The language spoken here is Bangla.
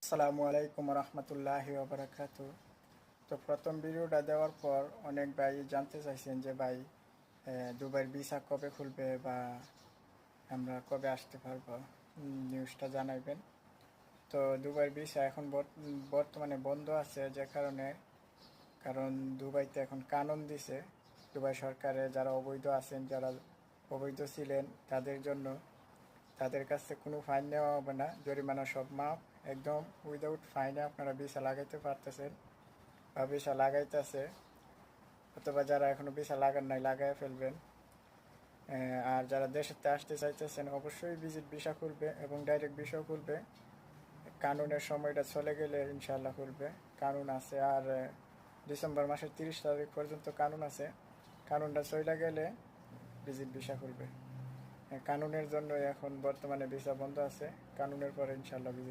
আসসালামু আলাইকুম রহমতুল্লাহি ওবরাকাতু। তো প্রথম ভিডিওটা দেওয়ার পর অনেক ভাই জানতে চাইছেন যে ভাই দুবাইয়ের ভিসা কবে খুলবে বা আমরা কবে আসতে পারবো, নিউজটা জানাবেন। তো দুবাইয়ের ভিসা এখন বর্তমানে বন্ধ আছে, যে কারণ দুবাইতে এখন কানুন দিছে। দুবাই সরকারে যারা অবৈধ আছেন, যারা অবৈধ ছিলেন তাদের জন্য তাদের কাছে কোনো ফাইন নেওয়া হবে না, জরিমানা সব মাপ। একদম উইদাউট ফাইনে আপনারা ভিসা লাগাইতে পারতেছেন বা ভিসা লাগাইতেছে, অথবা যারা এখনো ভিসা লাগান নাই লাগাই ফেলবেন। আর যারা দেশেতে আসতে চাইতেছেন অবশ্যই ভিজিট ভিসা খুলবে এবং ডাইরেক্ট ভিসাও খুলবে। কানুনের সময়টা চলে গেলে ইনশাল্লাহ খুলবে। কানুন আছে আর ডিসেম্বর মাসের 30 তারিখ পর্যন্ত কানুন আছে। কানুনটা চলে গেলে ভিজিট ভিসা খুলবে। কানুনের জন্য এখন বর্তমানে ভিসা বন্ধ আছে, কানুনের পরে ইনশাল্লাহ ভিজিট